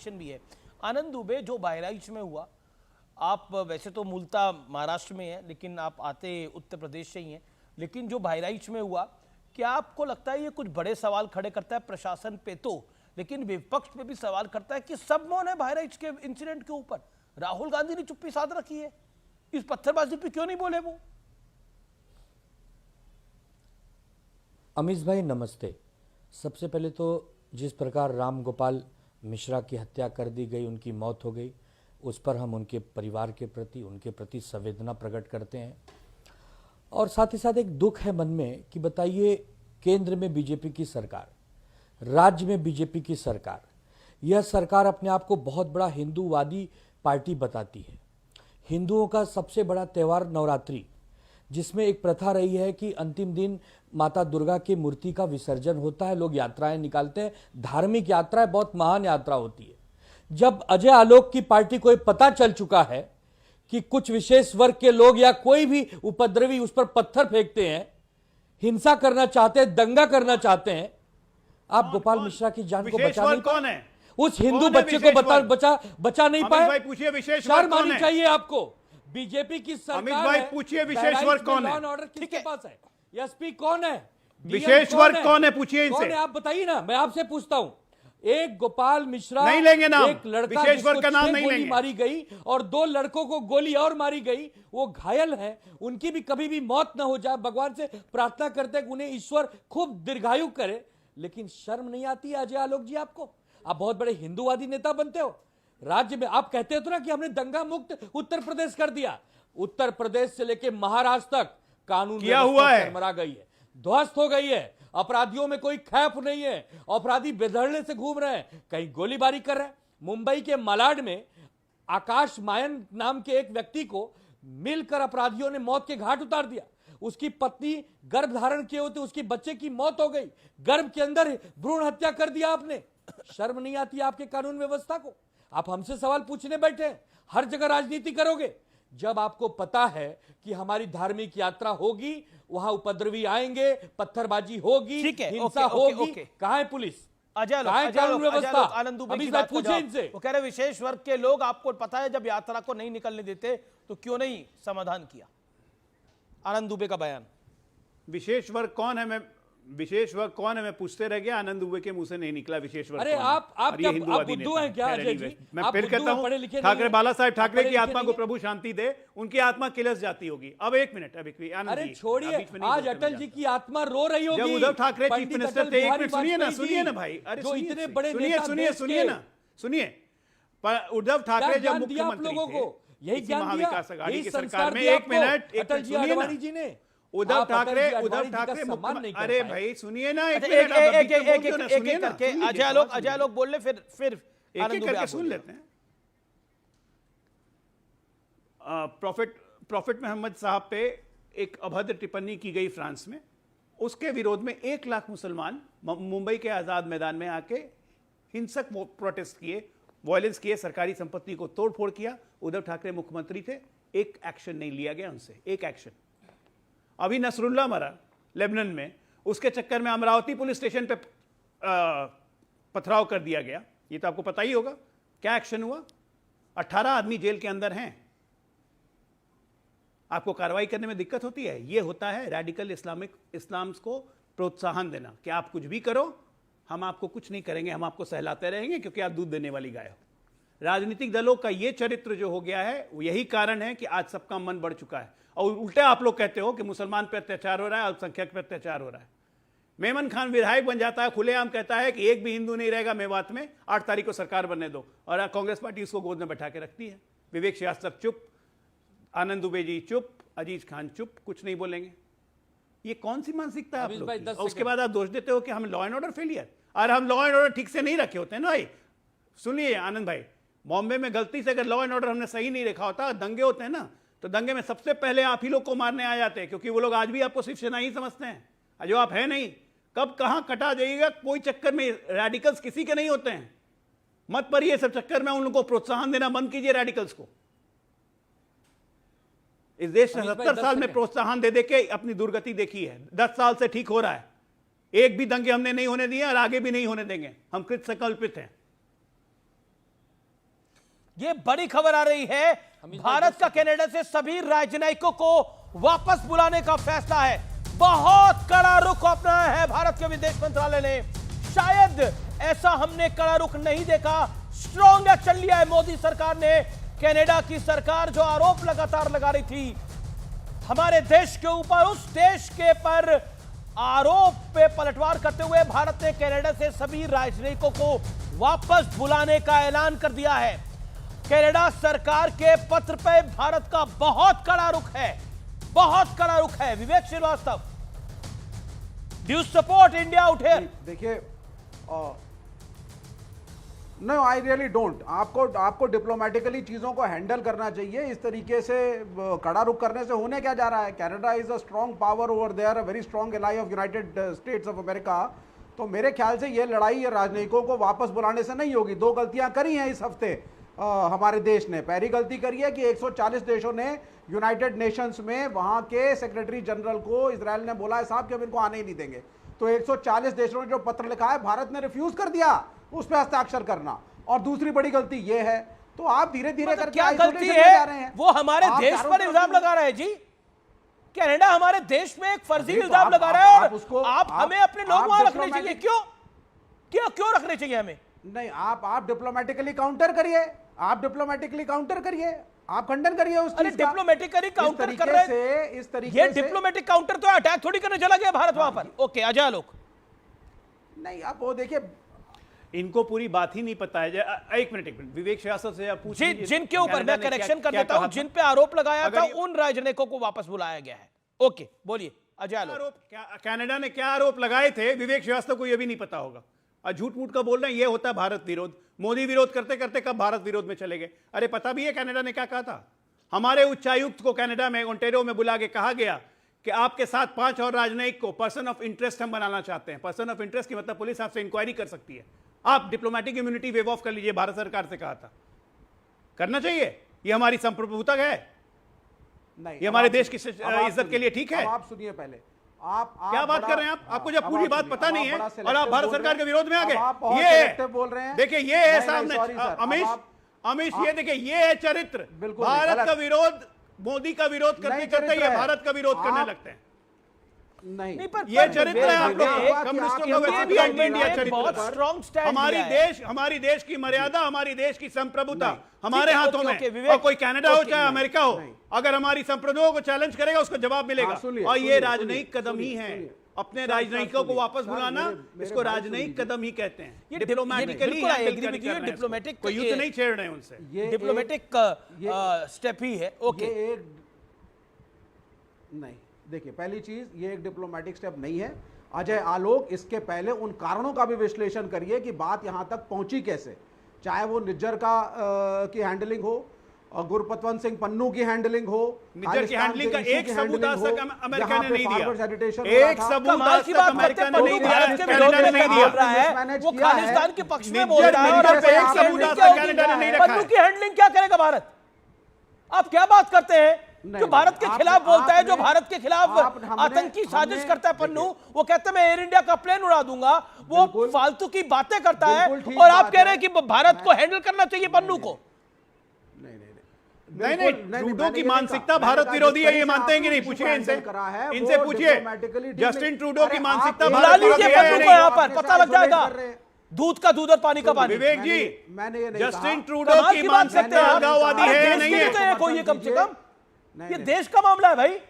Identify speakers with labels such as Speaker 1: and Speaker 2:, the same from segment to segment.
Speaker 1: Election भी है। आनंद दुबे, जो बहराइच में हुआ, आप वैसे तो मूलतः महाराष्ट्र में है लेकिन आप आते उत्तर प्रदेश से ही हैं, लेकिन जो बहराइच में हुआ, क्या आपको लगता है ये कुछ बड़े सवाल खड़े करता है प्रशासन पे तो, लेकिन विपक्ष पे भी सवाल करता है कि सब मौन है बहराइच के इंसिडेंट के ऊपर? राहुल गांधी ने चुप्पी साध रखी है, इस पत्थरबाजी पे क्यों नहीं बोले वो?
Speaker 2: अमीश भाई नमस्ते। सबसे पहले तो जिस प्रकार राम गोपाल मिश्रा की हत्या कर दी गई, उनकी मौत हो गई, उस पर हम उनके परिवार के प्रति, उनके प्रति संवेदना प्रकट करते हैं। और साथ ही साथ एक दुख है मन में कि बताइए, केंद्र में बीजेपी की सरकार, राज्य में बीजेपी की सरकार, यह सरकार अपने आप को बहुत बड़ा हिंदूवादी पार्टी बताती है। हिंदुओं का सबसे बड़ा त्यौहार नवरात्रि, जिसमें एक प्रथा रही है कि अंतिम दिन माता दुर्गा की मूर्ति का विसर्जन होता है, लोग यात्राएं निकालते हैं, धार्मिक यात्राएं बहुत महान यात्रा होती है। जब अजय आलोक की पार्टी को पता चल चुका है कि कुछ विशेष वर्ग के लोग या कोई भी उपद्रवी उस पर पत्थर फेंकते हैं, हिंसा करना चाहते हैं, दंगा करना चाहते हैं, आप गोपाल मिश्रा की जान को बचा नहीं पाए, उस हिंदू बच्चे को बचा नहीं पाए। शर्म आनी चाहिए आपको। बीजेपी की सरकार,
Speaker 3: अमित भाई पूछिए विशेष वर्ग कौन है?
Speaker 2: ऑर्डर किसके पास है? एसपी कौन है?
Speaker 3: विशेष वर्ग कौन है? पूछिए इनसे।
Speaker 2: आप बताइए ना, मैं आपसे पूछता हूं। एक गोपाल मिश्रा,
Speaker 3: नहीं लेंगे नाम,
Speaker 2: एक लड़का
Speaker 3: विशेष वर्ग का नाम नहीं
Speaker 2: गोली
Speaker 3: लेंगे,
Speaker 2: मारी गई और 2 लड़कों को गोली और मारी गई, वो घायल हैं, उनकी भी कभी भी मौत ना हो जाए, भगवान से प्रार्थना करते हैं कि उन्हें ईश्वर खूब दीर्घायु करे। लेकिन शर्म नहीं आती है अजय आलोक जी आपको? आप बहुत बड़े हिंदूवादी नेता बनते हो, राज्य में आप कहते हो ना कि हमने दंगा मुक्त उत्तर प्रदेश कर दिया। उत्तर प्रदेश से लेकर महाराष्ट्र तक कानून
Speaker 3: किया हुआ है,
Speaker 2: मरा गई है, ध्वस्त हो गई है, अपराधियों में कोई खैफ नहीं है, अपराधी बेधड़ने से घूम रहे हैं, कहीं गोलीबारी कर रहे हैं। मुंबई के मलाड में आकाश मायन नाम के एक व्यक्ति को मिलकर अपराधियों ने मौत के घाट उतार दिया। उसकी पत्नी गर्भ धारण किए होते, उसकी बच्चे की मौत हो गई, गर्भ के अंदर भ्रूण हत्या कर दिया आपने। शर्म नहीं आती आपके कानून व्यवस्था को? आप हमसे सवाल पूछने बैठे हैं, हर जगह राजनीति करोगे। जब आपको पता है कि हमारी धार्मिक यात्रा होगी, वहां उपद्रवी आएंगे, पत्थरबाजी होगी, हिंसा होगी, कहां है पुलिस? कानून व्यवस्था?
Speaker 1: आनंद दुबे की बात पूछिए इनसे। वो कह रहे विशेष वर्ग के लोग, आपको पता है जब यात्रा को नहीं निकलने देते तो क्यों नहीं समाधान किया? आनंद दुबे का बयान।
Speaker 3: विशेष वर्ग कौन है? विशेष वर्ग कौन है मैं पूछते रह गया, आनंद दुबे के मुंह से नहीं निकला विशेष वर्ग।
Speaker 2: अरे आप क्या बुद्धू हैं क्या अजय जी?
Speaker 3: मैं फिर कहता हूं, ठाकरे बाला साहब ठाकरे की आत्मा को प्रभु शांति दे, उनकी आत्मा किलस जाती होगी। अब एक मिनट,
Speaker 2: अरे छोड़िए, आज अटल जी की आत्मा रो रही होगी।
Speaker 3: जब उद्धव ठाकरे चीफ मिनिस्टर थे, एक मिनट सुनिए ना भाई, अरे
Speaker 2: इतने बड़े
Speaker 3: सुनिए, उद्धव ठाकरे जब मुख्यमंत्री थे,
Speaker 2: यही
Speaker 3: महाविकास आघाड़ी की सरकार में, एक मिनट
Speaker 2: अटल जी आडवाणी जी ने,
Speaker 3: उद्धव ठाकरे अरे भाई सुनिए ना, एक
Speaker 1: करके अजय आलोक बोल ले, फिर
Speaker 3: एक करके सुन लेते हैं। प्रॉफिट मोहम्मद साहब पे एक अभद्र टिप्पणी की गई फ्रांस में, उसके विरोध में 1 लाख मुसलमान मुंबई के आजाद मैदान में आके हिंसक प्रोटेस्ट किए, वायलेंस किए, सरकारी संपत्ति को तोड़फोड़ किया। उद्धव ठाकरे मुख्यमंत्री थे, एक एक्शन नहीं लिया गया उनसे, एक एक्शन। अभी नसरुल्ला मरा लेबनान में, उसके चक्कर में अमरावती पुलिस स्टेशन पे पथराव कर दिया गया, ये तो आपको पता ही होगा। क्या एक्शन हुआ? 18 आदमी जेल के अंदर हैं। आपको कार्रवाई करने में दिक्कत होती है? ये होता है रेडिकल इस्लाम को प्रोत्साहन देना कि आप कुछ भी करो, हम आपको कुछ नहीं करेंगे, हम आपको सहलाते रहेंगे क्योंकि आप दूध देने वाली गाय हो। राजनीतिक दलों का ये चरित्र जो हो गया है, यही कारण है कि आज सबका मन बढ़ चुका है। और उल्टा आप लोग कहते हो कि मुसलमान पर अत्याचार हो रहा है, अल्पसंख्यक पर अत्याचार हो रहा है। मेमन खान विधायक बन जाता है, खुलेआम कहता है कि एक भी हिंदू नहीं रहेगा मेवात में, 8 तारीख को सरकार बनने दो, और कांग्रेस पार्टी उसको गोद में बैठा के रखती है। विवेक श्रीवास्तव चुप, आनंद दुबे जी चुप, अजीज खान चुप, कुछ नहीं बोलेंगे। ये कौन सी मानसिकता है आप लोग की? और उसके बाद आप दोष देते हो कि हम लॉ एंड ऑर्डर फेलियर, और हम लॉ एंड ऑर्डर ठीक से नहीं रखे होते हैं ना भाई। सुनिए आनंद भाई, बॉम्बे में गलती से अगर लॉ एंड ऑर्डर हमने सही नहीं रखा होता, दंगे होते हैं ना, तो दंगे में सबसे पहले आप ही लोग को मारने आ जाते हैं, क्योंकि वो लोग आज भी आपको सिर्फ सेना ही समझते हैं, जो आप है नहीं। कब कहां कटा जाइएगा, कोई चक्कर में रेडिकल्स किसी के नहीं होते हैं। मत पड़िए सब चक्कर में, उन लोगों को प्रोत्साहन देना बंद कीजिए रेडिकल्स को। इस देश ने 70 साल में प्रोत्साहन दे दे के अपनी दुर्गति देखी है। 10 साल से ठीक हो रहा है, एक भी दंगे हमने नहीं होने दिए और आगे भी नहीं होने देंगे। हम कृत संकल्पित हैं।
Speaker 1: ये बड़ी खबर आ रही है, भारत का कनाडा से सभी राजनयिकों को वापस बुलाने का फैसला है। बहुत कड़ा रुख अपनाया है भारत के विदेश मंत्रालय ने। शायद ऐसा हमने कड़ा रुख नहीं देखा। स्ट्रॉन्ग एक्शन लिया है मोदी सरकार ने। कनाडा की सरकार जो आरोप लगातार लगा रही थी हमारे देश के ऊपर, उस देश के पर आरोप पे पलटवार करते हुए भारत ने कनाडा से सभी राजनयिकों को वापस बुलाने का ऐलान कर दिया है। कनाडा सरकार के पत्र पे भारत का बहुत कड़ा रुख है, बहुत कड़ा रुख है। Vivek Shrivastava, do you support India out here?
Speaker 4: देखिए, नो आई रियली डोंट। आपको डिप्लोमेटिकली चीज़ों को हैंडल करना चाहिए। इस तरीके से कड़ा रुख करने से होने क्या जा रहा है? Canada is a strong power over there, a very strong ally of United States of America. तो मेरे ख्याल से ये लड़ाई ये राजनयिकों को वापस बुलाने से नहीं होगी। 2 गलतियां करी हैं इस हफ्ते हमारे देश ने। पहली गलती करी है कि 140 देशों ने यूनाइटेड नेशंस में वहां के सेक्रेटरी जनरल को इजराइल ने बोला है साहब कि हम इनको आने ही नहीं देंगे। तो 140 देशों ने जो पत्र लिखा है भारत ने रिफ्यूज कर दिया उस पर हस्ताक्षर करना। और दूसरी बड़ी गलती यह है, तो आप धीरे धीरे करके
Speaker 1: क्या गलती
Speaker 4: isolation में जा रहे
Speaker 1: है?
Speaker 4: हैं।
Speaker 1: वो हमारे
Speaker 4: आप
Speaker 1: देश
Speaker 4: चारों
Speaker 1: पर
Speaker 4: तरफ
Speaker 1: इल्जाम
Speaker 4: से-
Speaker 1: लगा रहा है जी। कनाडा हमारे देश में एक फर्जी
Speaker 4: अरे तो
Speaker 1: इल्जाम
Speaker 4: आप-
Speaker 1: लगा
Speaker 4: आप-
Speaker 1: रहा है
Speaker 4: आप
Speaker 1: और
Speaker 4: उसको-
Speaker 1: आप
Speaker 4: आप-
Speaker 1: हमें अपने लोग
Speaker 4: आप
Speaker 1: वहां रखने
Speaker 4: diplomatic-
Speaker 1: चाहिए। क्यों क्यों क्यों रखने चाहिए हमें?
Speaker 4: नहीं, आप डिप्लोमेटिकली काउंटर करिए। आप डिप्लोमेटिकली काउंटर करिए। आप खंडन करिए उस
Speaker 1: अरे
Speaker 4: चीज का।
Speaker 1: डिप्लोमेटिकली
Speaker 4: इस
Speaker 1: काउंटर
Speaker 4: तरीके
Speaker 1: कर रहे
Speaker 4: से
Speaker 1: हैं।
Speaker 4: इस तरीके
Speaker 1: ये
Speaker 4: से
Speaker 1: डिप्लोमेटिक काउंटर तो अटैक थोड़ी करने चला गया भारत वहां पर। ओके, अजय लोग
Speaker 4: नहीं, आप वो देखिए,
Speaker 3: इनको पूरी बात ही नहीं पता है। एक मिनट विवेक श्रीवास्तव से आप पूछ लीजिए,
Speaker 1: जिनके ऊपर
Speaker 3: कनाडा
Speaker 1: मैं
Speaker 3: ने
Speaker 1: करेक्शन कर
Speaker 3: क्या
Speaker 1: देता हूं,
Speaker 3: कहा था?
Speaker 1: जिन पे आरोप लगाया
Speaker 3: अगर
Speaker 1: था
Speaker 3: ये-
Speaker 1: उन राजनयिकों को वापस बुलाया गया है। ओके, बोलिए अजय लोग।
Speaker 3: कनाडा ने क्या आरोप लगाए थे विवेक श्रीवास्तव को यह भी नहीं पता होगा। और झूठ मूठ का बोल रहे हैं, ये होता है भारत विरोध। मोदी विरोध करते करते कब भारत विरोध में चले गए? अरे पता भी है कनाडा ने क्या कहा था। हमारे उच्चायुक्त को कनाडा में ओंटारियो में बुला के कहा गया कि आपके साथ 5 और राजनयिक को पर्सन ऑफ इंटरेस्ट हम बनाना चाहते हैं। पर्सन ऑफ इंटरेस्ट की मतलब पुलिस आपसे इंक्वायरी कर सकती है, आप डिप्लोमेटिक इम्यूनिटी वेव ऑफ कर लीजिए। भारत सरकार से कहा था करना चाहिए। ये हमारी संप्रभुता है,
Speaker 4: नहीं,
Speaker 3: ये
Speaker 4: अब
Speaker 3: हमारे
Speaker 4: आप
Speaker 3: देश की
Speaker 4: सुनिए, अब आप
Speaker 3: इज्जत के लिए ठीक है।
Speaker 4: अब आप सुनिए पहले। आप
Speaker 3: क्या बात
Speaker 4: बड़ा-
Speaker 3: कर रहे हैं आप? आपको जब
Speaker 4: अब
Speaker 3: पूरी
Speaker 4: आप
Speaker 3: बात
Speaker 4: सुनिए,
Speaker 3: पता
Speaker 4: अब
Speaker 3: नहीं है
Speaker 4: बड़ा
Speaker 3: और आप
Speaker 4: selective
Speaker 3: भारत
Speaker 4: बोल
Speaker 3: सरकार
Speaker 4: रहे
Speaker 3: के
Speaker 4: हैं।
Speaker 3: विरोध में आ
Speaker 4: अब
Speaker 3: गए।
Speaker 4: आप बहुत
Speaker 3: ये
Speaker 4: selective बोल रहे हैं।
Speaker 3: देखिए, ये है
Speaker 4: नहीं,
Speaker 3: सामने
Speaker 4: sorry sir, अब
Speaker 3: अमीश,
Speaker 4: आप-
Speaker 3: अमीश,
Speaker 4: आप-
Speaker 3: ये देखिए, ये है चरित्र।
Speaker 4: बिल्कुल
Speaker 3: भारत
Speaker 4: गलत।
Speaker 3: का विरोध, मोदी का विरोध करते
Speaker 4: नहीं,
Speaker 3: करते
Speaker 4: चरित्र
Speaker 3: ये
Speaker 4: है।
Speaker 3: भारत का विरोध करने
Speaker 4: आप-
Speaker 3: लगते हैं।
Speaker 4: नहीं,
Speaker 1: पर
Speaker 3: ये चरित्र है आप
Speaker 4: विवेक,
Speaker 3: लोगों का, कम्युनिस्टों का वैसे भी
Speaker 1: गवर्नमेंट
Speaker 3: इंडिया
Speaker 1: ने
Speaker 3: चरित्र
Speaker 1: बहुत
Speaker 3: पर।
Speaker 1: स्ट्रॉन्ग स्टैंड
Speaker 3: हमारी देश की मर्यादा, हमारी देश की संप्रभुता हमारे
Speaker 1: ठीक है,
Speaker 3: हाथों
Speaker 1: ओके,
Speaker 3: में।
Speaker 1: ओके, विवेक,
Speaker 3: और कोई कनाडा हो
Speaker 1: ओके,
Speaker 3: चाहे अमेरिका हो,
Speaker 4: नहीं।
Speaker 3: अगर हमारी संप्रभुओं को चैलेंज करेगा उसको जवाब मिलेगा।
Speaker 4: हाँ, सुनिए,
Speaker 3: और ये
Speaker 4: सुनिए,
Speaker 3: राजनयिक कदम ही
Speaker 4: सुनिए,
Speaker 3: है।
Speaker 4: सुनिए।
Speaker 3: अपने
Speaker 4: सर,
Speaker 3: राजनयिकों को
Speaker 4: सुनिए,
Speaker 3: वापस
Speaker 4: सर,
Speaker 3: बुलाना,
Speaker 4: मेरे
Speaker 3: इसको
Speaker 4: भाई
Speaker 3: राजनयिक
Speaker 4: सुनिए।
Speaker 3: कदम ही कहते हैं।
Speaker 1: ये
Speaker 3: डिप्लोमेटिकली
Speaker 1: बिल्कुल I
Speaker 3: handle
Speaker 1: agree with you,
Speaker 3: करना है इसको।
Speaker 1: डिप्लोमेटिक
Speaker 3: कोई युद्ध नहीं छेड़ रहे हैं उनसे।
Speaker 4: ये
Speaker 1: डिप्लोमेटिक स्टेप ही है। ओके,
Speaker 4: ये एक नहीं, देखिए, पहली चीज ये एक डिप्लोमेटिक स्टेप नहीं है। अजय आलोक, इसके पहले उन कारणों का भी विश्लेषण करिए कि बात यहां तक पहुंची कैसे। चाहे वो निज्जर का की हैंडलिंग हो और गुरपतवंत सिंह पन्नू की हैंडलिंग हो,
Speaker 3: निज्जर की हैंडलिंग का एक सबूत आज तक अमेरिका ने नहीं दिया।
Speaker 4: एक
Speaker 3: एक सबूत
Speaker 1: कमाल
Speaker 3: आज
Speaker 1: की
Speaker 3: तक
Speaker 1: बात
Speaker 3: अमेरिका
Speaker 1: करते
Speaker 3: ने
Speaker 1: हैं,
Speaker 3: नहीं
Speaker 1: पन्नू
Speaker 3: दिया,
Speaker 1: भारत के विरोध
Speaker 3: कनाडा
Speaker 1: में
Speaker 3: ने नहीं
Speaker 1: बोल
Speaker 3: दिया।
Speaker 1: रहा है,
Speaker 4: मिसमैनेज
Speaker 1: वो
Speaker 4: किया है।
Speaker 1: खालिस्तान के पक्ष में
Speaker 3: निज्जर
Speaker 1: बोल रहा है और
Speaker 3: निज्जर
Speaker 1: आप
Speaker 3: पे एक
Speaker 1: पन्नू
Speaker 3: सबूत
Speaker 1: की
Speaker 3: आज
Speaker 1: हैंडलिंग
Speaker 3: तक
Speaker 1: क्या
Speaker 3: कनाडा ने
Speaker 1: होगी?
Speaker 3: नहीं रखा
Speaker 1: पन्नू
Speaker 3: है।
Speaker 1: की हैंडलिंग क्या करेगा भारत? आप क्या बात करते हैं?
Speaker 4: नहीं,
Speaker 1: जो भारत के
Speaker 4: आपने-
Speaker 1: खिलाफ बोलता है, जो
Speaker 4: आपने-
Speaker 1: भारत के खिलाफ
Speaker 4: हमने-
Speaker 1: आतंकी साजिश
Speaker 4: हमने-
Speaker 1: करता है पन्नू, वो कहता है मैं एयर इंडिया का प्लेन उड़ा दूंगा, वो
Speaker 4: बिल्कुल।
Speaker 1: फालतू की बातें करता है।
Speaker 4: बिल्कुल ठीक
Speaker 1: और आप
Speaker 4: बात
Speaker 1: कह रहे हैं
Speaker 4: है।
Speaker 1: कि भारत को हैंडल करना चाहिए पन्नू को।
Speaker 4: नहीं,
Speaker 3: नहीं,
Speaker 4: बिल्कुल,
Speaker 3: ट्रूडो
Speaker 4: मैंने
Speaker 3: की
Speaker 4: ये नहीं
Speaker 3: मानसिकता
Speaker 4: कहा।
Speaker 3: भारत
Speaker 4: मैंने कहा
Speaker 3: विरोधी
Speaker 4: जिस
Speaker 3: है, ये
Speaker 4: तरीके से
Speaker 3: मानते हैं कि
Speaker 4: आपने
Speaker 3: नहीं? पूछिए
Speaker 4: इशू
Speaker 3: इनसे,
Speaker 4: हैंडल करा है,
Speaker 3: इनसे
Speaker 4: वो
Speaker 3: पूछिए।
Speaker 4: diplomatically
Speaker 3: जस्टिन
Speaker 4: dealing-
Speaker 3: ट्रूडो की
Speaker 4: अरे
Speaker 3: मानसिकता
Speaker 4: आप
Speaker 1: बुला
Speaker 3: भारत
Speaker 1: लीजिए
Speaker 3: विरोधी है या
Speaker 1: पन्नू को
Speaker 3: नहीं?
Speaker 1: यहाँ पर,
Speaker 4: आप
Speaker 1: पता लग
Speaker 4: isolate
Speaker 1: जाएगा।
Speaker 4: कर रहे हैं।
Speaker 1: दूध का दूध और पानी का पानी।
Speaker 3: विवेक जी,
Speaker 4: मैंने ये नहीं
Speaker 3: जस्टिन
Speaker 4: कहा।
Speaker 3: ट्रूडो
Speaker 1: कमाल
Speaker 3: की
Speaker 1: की बात करते
Speaker 3: मानसिकता
Speaker 1: हैं आप।
Speaker 3: अलगाववादी
Speaker 1: अरे
Speaker 3: है या
Speaker 1: देश
Speaker 3: नहीं
Speaker 1: के लिए
Speaker 3: है?
Speaker 1: तो है कोई ये कम से कम।
Speaker 4: नहीं,
Speaker 1: ये
Speaker 4: नहीं।
Speaker 1: देश का मामला है भाई, ये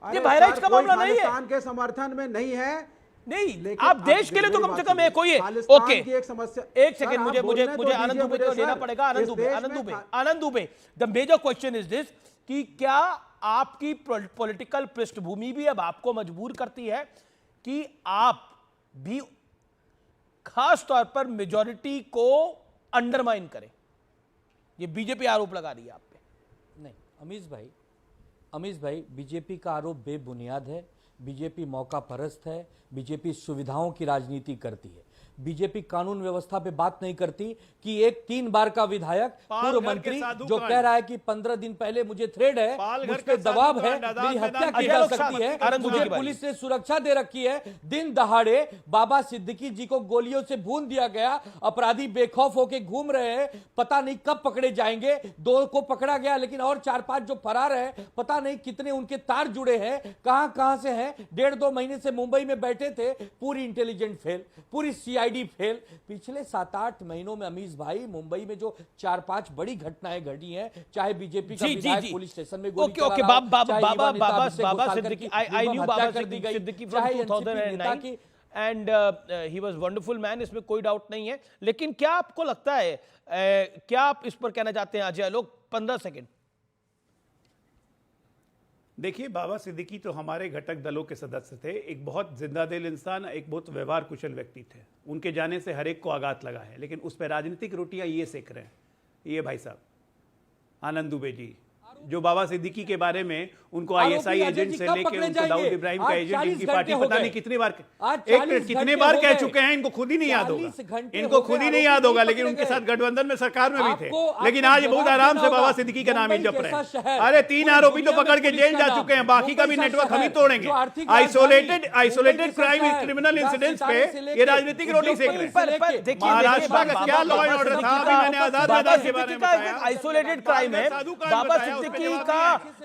Speaker 4: अरे
Speaker 1: बहराइच
Speaker 4: सर,
Speaker 1: का
Speaker 4: कोई
Speaker 1: मामला नहीं है।
Speaker 4: खालिस्तान के समर्थन में नहीं है।
Speaker 1: नहीं,
Speaker 4: लेकिन
Speaker 1: आप देश के लिए तो
Speaker 4: मेरी
Speaker 1: कम से
Speaker 4: बात
Speaker 1: कम एक
Speaker 4: सुनिए।
Speaker 1: होइए।
Speaker 4: खालिस्तान
Speaker 1: ओके,
Speaker 4: की एक समस्या।
Speaker 1: एक
Speaker 4: सर,
Speaker 1: सेकंड,
Speaker 4: आप
Speaker 1: मुझे
Speaker 4: बोलने तो
Speaker 1: आनंद
Speaker 4: दीजिए
Speaker 1: दुबे को
Speaker 4: मुझे,
Speaker 1: लेना
Speaker 4: सर।
Speaker 1: पड़ेगा। आनंद
Speaker 4: इस
Speaker 1: दुबे,
Speaker 4: देश
Speaker 1: आनंद
Speaker 4: में
Speaker 1: Dubey, Anand Dubey. The major question is this कि क्या आपकी पॉलिटिकल पृष्ठभूमि भी अब आपको मजबूर करती है कि आप भी खास तौर पर मेजॉरिटी को अंडरमाइन करें? ये बीजेपी आरोप लगा रही है आप पे।
Speaker 2: नहीं, अमीश भाई, बीजेपी का आरोप बेबुनियाद है। बीजेपी मौका परस्त है, बीजेपी सुविधाओं की राजनीति करती है। बीजेपी कानून व्यवस्था पे बात नहीं करती कि एक 3 बार का विधायक पूर्व मंत्री जो कह रहा है कि 15 दिन पहले मुझे थ्रेड है, मुझ पे दबाव है, मेरी हत्या की जा सकती है, मुझे पुलिस ने सुरक्षा दे रखी है, दिन दहाड़े बाबा सिद्दीकी जी को गोलियों से भून दिया गया, अपराधी बेखौफ होके घूम रहे हैं, पता नहीं कब पकड़े जाएंगे। 2 को पकड़ा गया, लेकिन और 4-5 जो फरार है, पता नहीं कितने उनके तार जुड़े हैं, कहां से हैं। 1.5-2 महीने से मुंबई में बैठे थे, पूरी इंटेलिजेंस फेल, पूरी सीआईडी फेल। पिछले 7-8 महीनों में अमीश भाई मुंबई में जो 4-5 बड़ी घटनाएं घटी हैं, चाहे बीजेपी का विधायक पुलिस स्टेशन में गोली चला रहा हो,
Speaker 1: Baba Siddique, I knew Baba Siddique from 2009 and he was wonderful man, इसमें कोई डाउट नहीं है। लेकिन क्या आपको लगता है, क्या आप इस पर कहना चाहते हैं अजय लोग? 15 सेकंड।
Speaker 3: देखिए, बाबा सिद्दीकी तो हमारे घटक दलों के सदस्य थे, एक बहुत जिंदादिल इंसान, एक बहुत व्यवहार कुशल व्यक्ति थे। उनके जाने से हर एक को आघात लगा है, लेकिन उस पर राजनीतिक रोटियां ये सेक रहे हैं ये भाई साहब आनंद दुबे जी, जो बाबा सिद्दीकी के बारे में उनको आईएसआई एजेंट से लेके उनको दाऊद इब्राहिम का एजेंट, इनकी पार्टी पता नहीं कितनी बार कह चुके हैं, इनको खुद ही नहीं याद होगा, इनको खुद ही नहीं याद होगा, लेकिन उनके साथ गठबंधन में सरकार में भी थे, लेकिन आज बहुत आराम से बाबा सिद्दीकी का नाम ही जप रहे हैं। अरे 3 आरोपी तो पकड़ के जेल जा चुके हैं, बाकी का भी नेटवर्क हम ही तोड़ेंगे। आइसोलेटेड क्राइम क्रिमिनल इंसिडेंट्स पे ये राजनीतिक रोटी सेक रहे हैं। महाराष्ट्र का क्या लॉ एंड ऑर्डर था, अभी मैंने आजाद मैदान के बारे में बताया,
Speaker 1: आइसोलेटेड क्राइम है।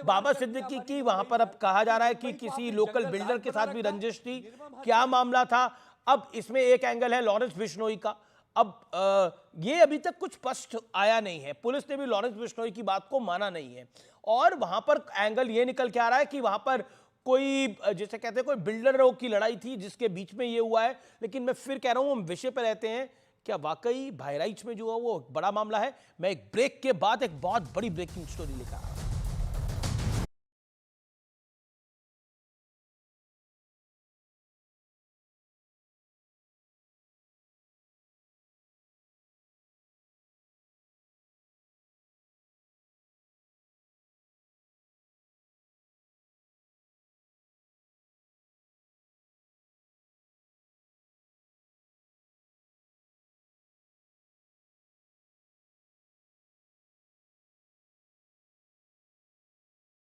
Speaker 1: बाबा सिद्दीकी की वहां पर अब कहा जा रहा है कि किसी लोकल बिल्डर के साथ भी रंजिश थी, क्या मामला था? अब इसमें एक एंगल है लॉरेंस बिश्नोई का। अब ये अभी तक कुछ स्पष्ट आया नहीं है, पुलिस ने भी लॉरेंस बिश्नोई की बात को माना नहीं है, और वहां पर एंगल ये निकल के आ रहा है कि वहां पर कोई, जैसे कहते हैं, कोई बिल्डरों की लड़ाई थी जिसके बीच में ये हुआ है। लेकिन मैं फिर कह रहा हूं, हम विषय पर रहते हैं, क्या वाकई बहराइच में जो है वो बड़ा मामला है? मैं एक ब्रेक के बाद एक बहुत बड़ी ब्रेकिंग स्टोरी लेकर आ रहा हूं।